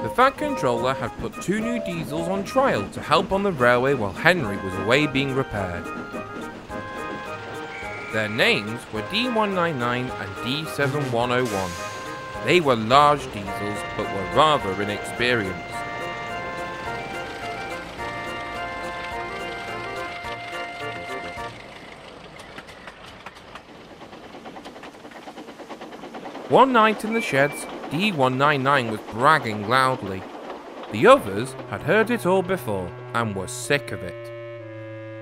The Fat Controller had put 2 new diesels on trial to help on the railway while Henry was away being repaired. Their names were D199 and D7101. They were large diesels but were rather inexperienced. One night in the sheds, D199 was bragging loudly. The others had heard it all before and were sick of it.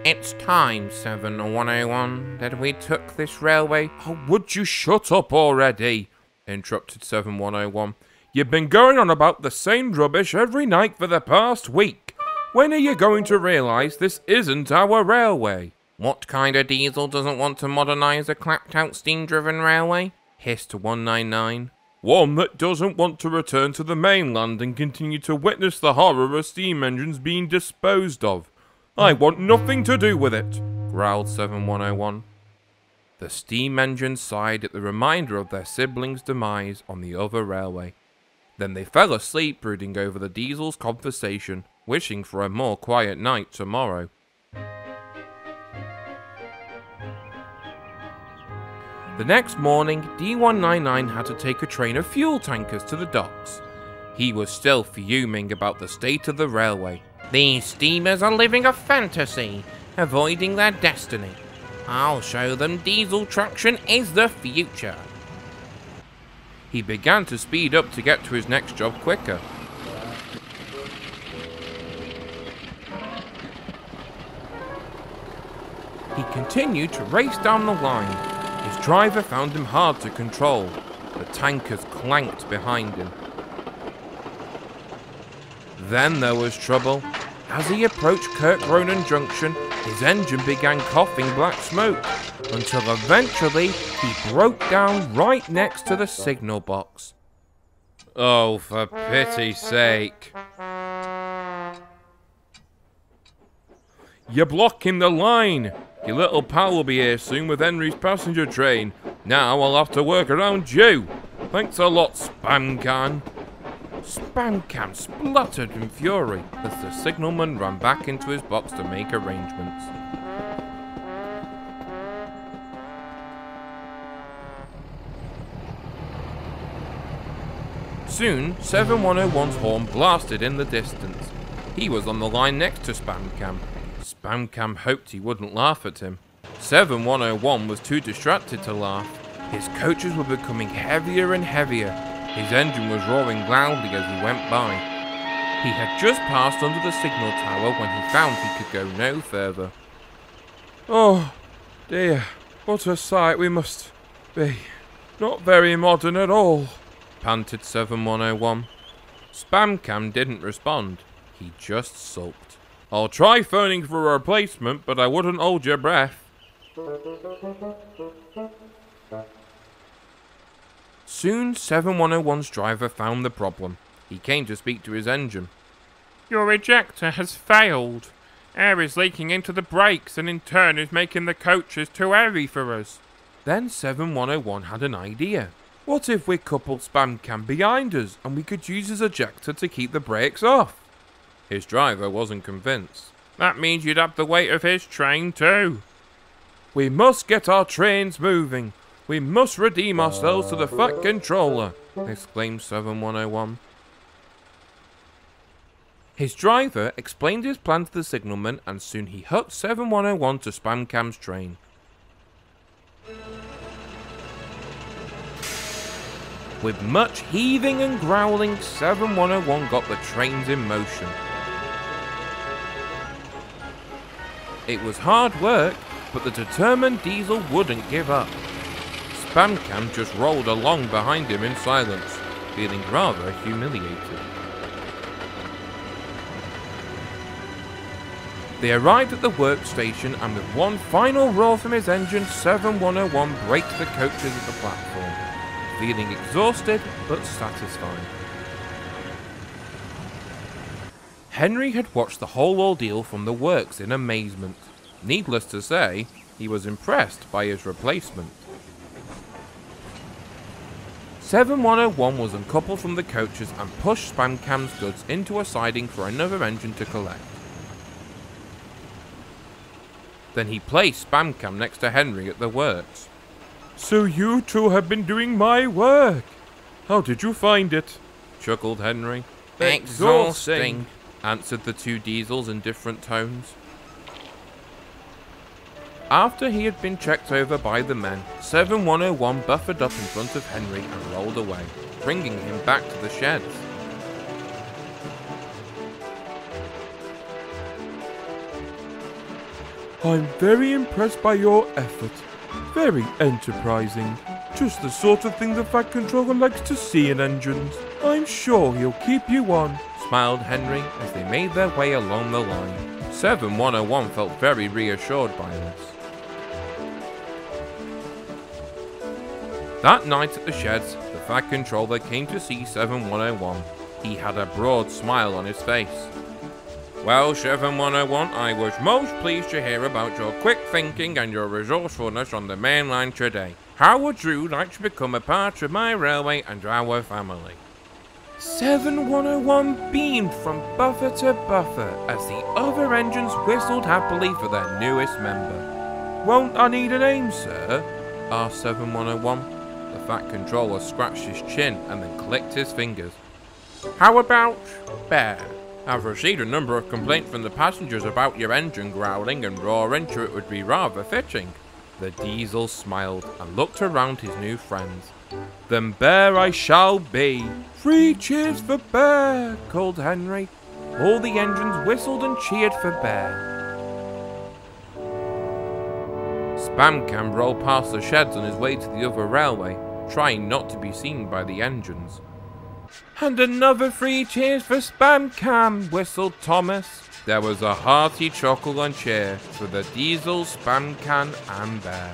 "It's time, 7101, that we took this railway." "Oh, would you shut up already?" interrupted 7101. "You've been going on about the same rubbish every night for the past week. When are you going to realise this isn't our railway?" "What kind of diesel doesn't want to modernise a clapped-out steam-driven railway?" hissed 199. "One that doesn't want to return to the mainland and continue to witness the horror of steam engines being disposed of. I want nothing to do with it," growled 7101. The steam engines sighed at the reminder of their siblings' demise on the other railway. Then they fell asleep brooding over the diesel's conversation, wishing for a more quiet night tomorrow. The next morning, D199 had to take a train of fuel tankers to the docks. He was still fuming about the state of the railway. "These steamers are living a fantasy, avoiding their destiny. I'll show them diesel traction is the future." He began to speed up to get to his next job quicker. He continued to race down the line. His driver found him hard to control. The tankers clanked behind him. Then there was trouble. As he approached Kirkronan Junction, his engine began coughing black smoke, until eventually he broke down right next to the signal box. "Oh, for pity's sake. You're blocking the line. Your little pal will be here soon with Henry's passenger train. Now I'll have to work around you. Thanks a lot, Spamcan." Spamcan spluttered in fury as the signalman ran back into his box to make arrangements. Soon, 7101's horn blasted in the distance. He was on the line next to Spamcam. Spamcam hoped he wouldn't laugh at him. 7101 was too distracted to laugh. His coaches were becoming heavier and heavier. His engine was roaring loudly as he went by. He had just passed under the signal tower when he found he could go no further. "Oh dear, what a sight we must be. Not very modern at all," panted 7101. Spamcam didn't respond. He just sulked. "I'll try phoning for a replacement, but I wouldn't hold your breath." Soon, 7101's driver found the problem. He came to speak to his engine. "Your ejector has failed. Air is leaking into the brakes and in turn is making the coaches too heavy for us." Then 7101 had an idea. What if we coupled Spamcam behind us and we could use his ejector to keep the brakes off? His driver wasn't convinced. "That means you'd have the weight of his train too." "We must get our trains moving. We must redeem ourselves to the Fat Controller," exclaimed 7101. His driver explained his plan to the signalman and soon he hooked 7101 to Spamcam's train. With much heaving and growling, 7101 got the trains in motion. It was hard work, but the determined diesel wouldn't give up. Spamcam just rolled along behind him in silence, feeling rather humiliated. They arrived at the workstation and with one final roar from his engine, 7101 braked the coaches at the platform, feeling exhausted but satisfied. Henry had watched the whole ordeal from the works in amazement. Needless to say, he was impressed by his replacement. 7101 was uncoupled from the coaches and pushed Bandicam's goods into a siding for another engine to collect. Then he placed Bandicam next to Henry at the works. "So you two have been doing my work. How did you find it?" chuckled Henry. "Exhausting," answered the two diesels in different tones. After he had been checked over by the men, 7101 buffered up in front of Henry and rolled away, bringing him back to the sheds. "I'm very impressed by your effort. Very enterprising. Just the sort of thing the Fat Controller likes to see in engines. I'm sure he'll keep you on," smiled Henry as they made their way along the line. 7101 felt very reassured by this. That night at the sheds, the Fat Controller came to see 7101. He had a broad smile on his face. "Well, 7101, I was most pleased to hear about your quick thinking and your resourcefulness on the main line today. How would you like to become a part of my railway and our family?" 7101 beamed from buffer to buffer as the other engines whistled happily for their newest member. "Won't I need a name, sir?" asked 7101. The Fat Controller scratched his chin and then clicked his fingers. "How about Bear? I've received a number of complaints from the passengers about your engine growling and roaring, so it would be rather fitting." The diesel smiled and looked around his new friends. "Then Bear I shall be." "Three cheers for Bear," called Henry. All the engines whistled and cheered for Bear. Bandicam rolled past the sheds on his way to the other railway, trying not to be seen by the engines. "And another 3 cheers for Bandicam," whistled Thomas. There was a hearty chuckle and cheer for the diesel, Bandicam and Bear.